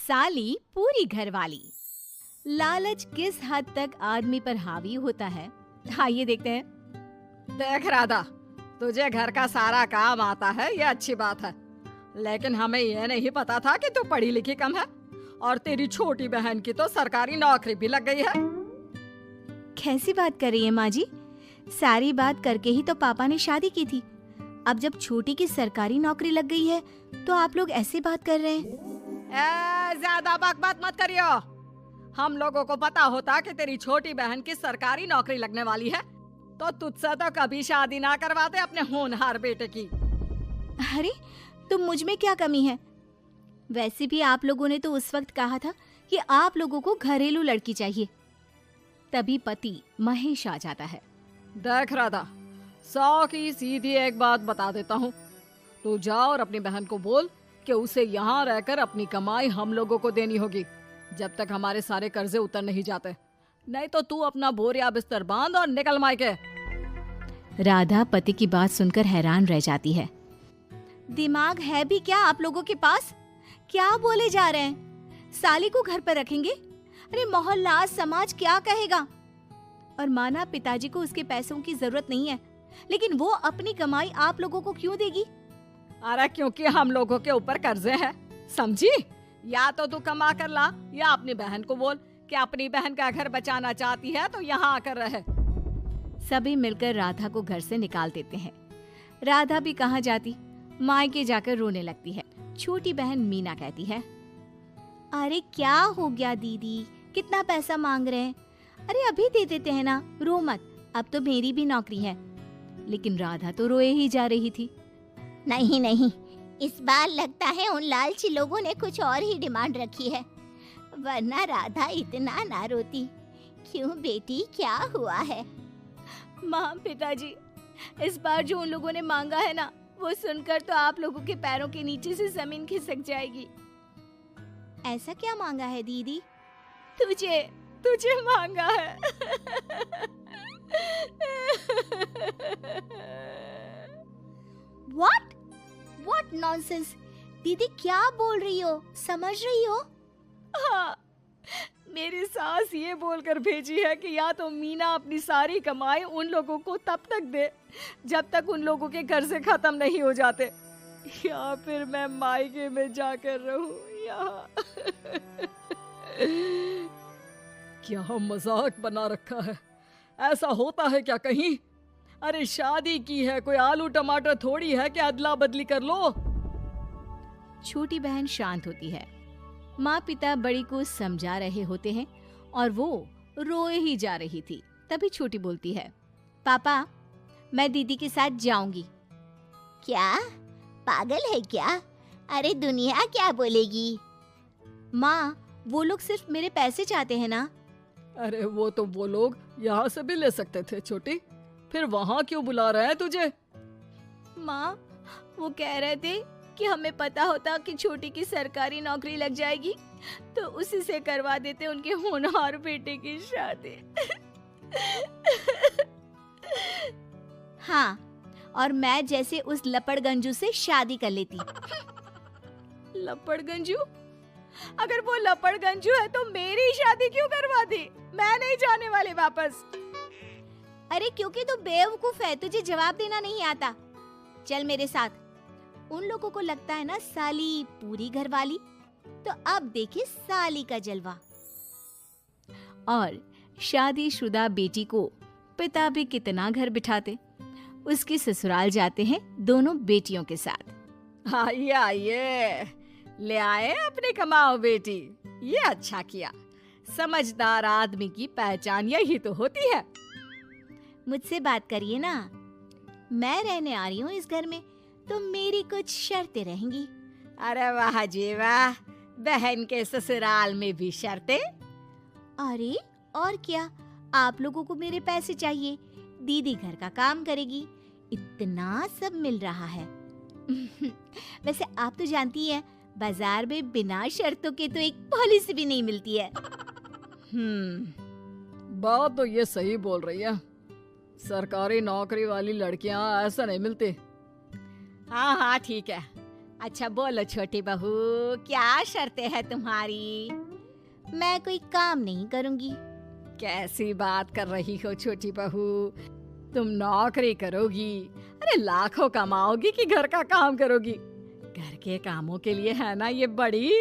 साली पूरी घरवाली। लालच किस हद तक आदमी पर हावी होता है, आइए देखते हैं। देख राधा, तुझे घर का सारा काम आता है, ये अच्छी बात है, लेकिन हमें ये नहीं पता था कि तू पढ़ी लिखी कम है और तेरी छोटी बहन की तो सरकारी नौकरी भी लग गई है। कैसी बात कर रही है माँ जी? सारी बात करके ही तो पापा ने शादी की थी। अब जब छोटी की सरकारी नौकरी लग गई है तो आप लोग ऐसी बात कर रहे हैं। ज्यादा बकवास मत करियो। हम लोगों को पता होता कि तेरी छोटी बहन की सरकारी नौकरी लगने वाली है तो तुझसे तो कभी शादी ना करवाते अपने होनहार बेटे की। अरे तो मुझ में क्या कमी है? वैसे भी आप लोगों ने तो उस वक्त कहा था कि आप लोगों को घरेलू लड़की चाहिए। तभी पति महेश आ जाता है। देख राधा, 100 की सीधी एक बात बता देता हूँ, तू जा और अपनी बहन को बोल कि उसे यहाँ रहकर अपनी कमाई हम लोगों को देनी होगी जब तक हमारे सारे कर्जे उतर नहीं जाते, नहीं तो तू अपना बोरिया बिस्तर बांध और निकल मायके। राधा पति की बात सुनकर हैरान रह जाती है। दिमाग है भी क्या आप लोगों के पास? क्या बोले जा रहे हैं? साली को घर पर रखेंगे? अरे मोहल्ला समाज क्या कहेगा? और माना पिताजी को उसके पैसों की जरूरत नहीं है, लेकिन वो अपनी कमाई आप लोगों को क्यों देगी? अरे क्योंकि हम लोगों के ऊपर कर्जे हैं, समझी? या तो तू कमा कर ला या अपनी बहन को बोल कि अपनी बहन का घर बचाना चाहती है तो यहाँ आकर रहे। सभी मिलकर राधा को घर से निकाल देते हैं। राधा भी कहाँ जाती, मायके जाकर रोने लगती है। छोटी बहन मीना कहती है, अरे क्या हो गया दीदी, कितना पैसा मांग रहे हैं? अरे अभी दे देते हैं ना, रो मत, अब तो मेरी भी नौकरी है। लेकिन राधा तो रोए ही जा रही थी। नहीं नहीं, इस बार लगता है उन लालची लोगों ने कुछ और ही डिमांड रखी है, वरना राधा इतना ना रोती। क्यों बेटी, क्या हुआ है? माँ पिताजी, इस बार जो उन लोगों ने मांगा है ना, वो सुनकर तो आप लोगों के पैरों के नीचे से जमीन खिसक जाएगी। ऐसा क्या मांगा है दीदी? तुझे मांगा है। What nonsense? दीदी क्या बोल रही हो, समझ रही हो? हाँ, मेरी सास ये बोलकर भेजी है कि या तो मीना अपनी सारी कमाई उन लोगों को तब तक दे जब तक उन लोगों के कर्जे खत्म नहीं हो जाते, या फिर मैं मायके में जाकर रहूं यहाँ। क्या मजाक बना रखा है? ऐसा होता है क्या कहीं? अरे शादी की है, कोई आलू टमाटर थोड़ी है कि अदला बदली कर लो। छोटी बहन शांत होती है। माँ पिता बड़ी को समझा रहे होते हैं और वो रोए ही जा रही थी। तभी छोटी बोलती है, पापा मैं दीदी के साथ जाऊंगी। क्या पागल है क्या? अरे दुनिया क्या बोलेगी? माँ वो लोग सिर्फ मेरे पैसे चाहते हैं ना। अरे वो तो वो लोग यहाँ से भी ले सकते थे छोटी, फिर वहाँ क्यों बुला रहे हैं तुझे? माँ वो कह रहे थे कि हमें पता होता कि छोटी की सरकारी नौकरी लग जाएगी तो उसी से करवा देते उनके होनहार बेटे की शादी। हाँ, और मैं जैसे उस लपड़गंजू से शादी कर लेती। लपड़गंजू? अगर वो लपड़गंजू है तो मेरी शादी क्यों करवा दी? मैं नहीं जाने वाली वापस। अरे क्योंकि तू बेवकूफ है, तुझे जवाब देना नहीं आता। चल मेरे साथ। उन लोगों को लगता है ना साली पूरी घरवाली, तो अब देखिए साली का जलवा। और शादीशुदा बेटी को पिता भी कितना घर बिठाते। उसके ससुराल जाते हैं दोनों बेटियों के साथ। आइए आइए, ले आए अपनी कमाओ बेटी, ये अच्छा किया। समझदार आदमी की पहचान यही तो होती है। मुझसे बात करिए ना, मैं रहने आ रही हूँ इस घर में, तो मेरी कुछ शर्तें रहेंगी। अरे वाह जी वाह, बहन के ससुराल में भी शर्तें? अरे और क्या, आप लोगों को मेरे पैसे चाहिए, दीदी घर का काम करेगी, इतना सब मिल रहा है। वैसे आप तो जानती हैं, बाजार में बिना शर्तों के तो एक पॉलिसी भी नहीं मिलती है। बात तो ये सही बोल रही है, सरकारी नौकरी वाली लड़कियां ऐसा नहीं मिलती। हाँ हाँ ठीक है, अच्छा बोलो छोटी बहू, क्या शर्तें हैं तुम्हारी? मैं कोई काम नहीं करूंगी। कैसी बात कर रही हो छोटी बहू, तुम नौकरी करोगी? अरे लाखों कमाओगी कि घर का काम करोगी? घर के कामों के लिए है ना ये बड़ी।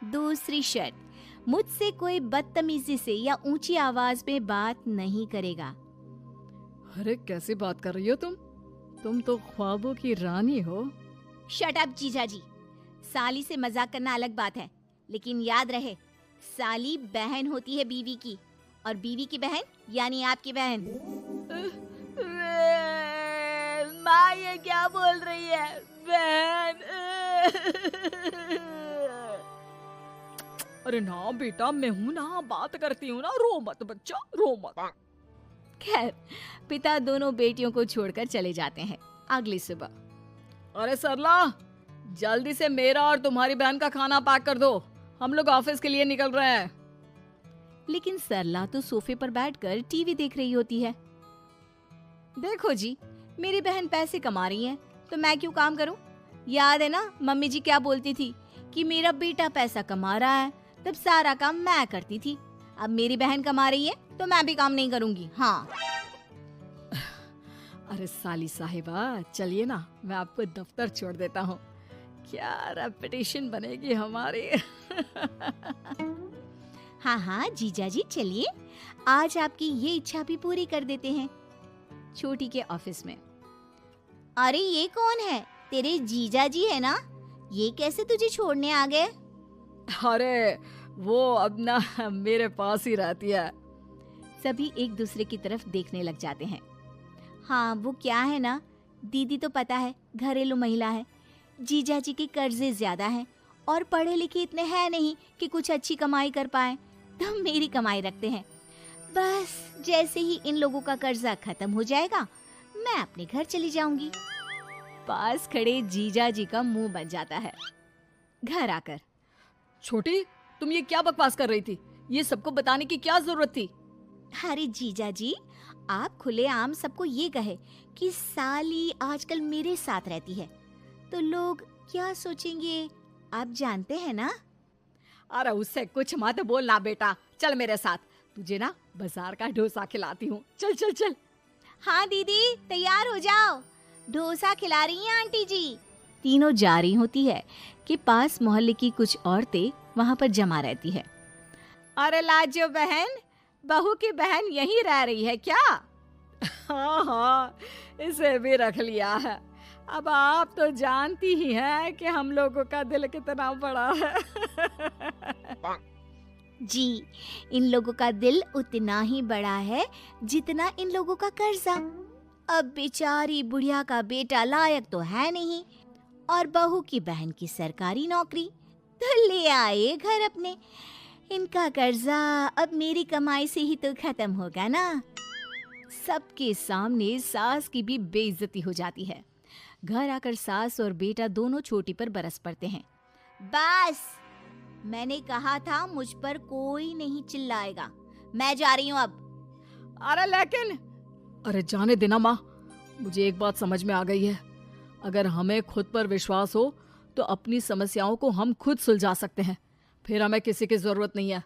दूसरी शर्त, मुझसे कोई बदतमीजी से या ऊंची आवाज में बात नहीं करेगा। अरे कैसी बात कर रही हो तुम तो ख्वाबों की रानी हो। शट अप जीजा जी। साली से मजाक करना अलग बात है, लेकिन याद रहे साली बहन होती है बीवी की, और बीवी की बहन यानी आपकी बहन। माँ ये क्या बोल रही है? बहन। अरे ना बेटा, मैं हूँ ना, बात करती हूँ ना, रो मत बच्चा, रो मत। खैर, पिता दोनों बेटियों को छोड़कर चले जाते हैं। अगली सुबह। अरे सरला, जल्दी से मेरा और तुम्हारी बहन का खाना पैक कर दो, हम लोग ऑफिस के लिए निकल रहे हैं। लेकिन सरला तो सोफे पर बैठकर टीवी देख रही होती है। देखो जी, मेरी बहन पैसे कमा रही है तो मैं क्यों काम करूं? याद है ना मम्मी जी क्या बोलती थी कि मेरा बेटा पैसा कमा रहा है, तब सारा काम मैं करती थी। अब मेरी बहन कमा रही है तो मैं भी काम नहीं करूंगी। हाँ। अरे साली साहिबा, चलिए ना, मैं आपको दफ्तर छोड़ देता हूँ। क्या रेपुटेशन बनेगी हमारी। हाँ हाँ जीजा जी चलिए, आज आपकी ये इच्छा भी पूरी कर देते हैं। छोटी के ऑफिस में। अरे ये कौन है? तेरे जीजा जी है ना? ये कैसे तुझे छोड़ने आ गए? अरे वो अब ना मेरे पास ही रहती है। सभी एक दूसरे की तरफ देखने लग जाते हैं। हाँ वो क्या है ना, दीदी तो पता है घरेलू महिला है, जीजा जी के कर्जे ज्यादा हैं और पढ़े लिखे इतने हैं नहीं कि कुछ अच्छी कमाई कर पाए, तो मेरी कमाई रखते हैं। बस जैसे ही इन लोगों का कर्जा खत्म हो जाएगा मैं अपने घर चली जाऊंगी। पास खड़े जीजा जी का मुंह बन जाता है। घर आकर, छोटी, तुम ये क्या बकवास कर रही थी? ये सबको बताने की क्या जरूरत थी? अरे जीजा जी, आप खुलेआम सबको ये कहे कि साली आजकल मेरे साथ रहती है तो लोग क्या सोचेंगे, आप जानते हैं ना। अरे उससे कुछ मत बोलना बेटा, चल मेरे साथ, तुझे ना बाजार का डोसा खिलाती हूँ। चल चल चल। हाँ दीदी तैयार हो जाओ, डोसा खिला रही हैं आंटी जी। तीनों जा रही होती है कि पास मोहल्ले की कुछ औरतें वहां पर जमा रहती है। अरे लाजो बहन, बहू की बहन यहीं रह रही है क्या? हाँ हाँ, इसे भी रख लिया है। अब आप तो जानती ही हैं कि हम लोगों का दिल कितना बड़ा है। जी, इन लोगों का दिल उतना ही बड़ा है जितना इन लोगों का कर्जा। अब बेचारी बुढ़िया का बेटा लायक तो है नहीं और बहू की बहन की सरकारी नौकरी, तो ले आए घर अपने। इनका कर्जा अब मेरी कमाई से ही तो खत्म होगा ना। सबके सामने सास की भी बेइज्जती हो जाती है। घर आकर सास और बेटा दोनों छोटी पर बरस पड़ते हैं। बस, मैंने कहा था मुझ पर कोई नहीं चिल्लाएगा, मैं जा रही हूँ अब। अरे लेकिन, अरे जाने देना माँ, मुझे एक बात समझ में आ गई है। अगर हमें खुद पर विश्वास हो तो अपनी समस्याओं को हम खुद सुलझा सकते हैं, फिर हमें किसी की जरूरत नहीं है।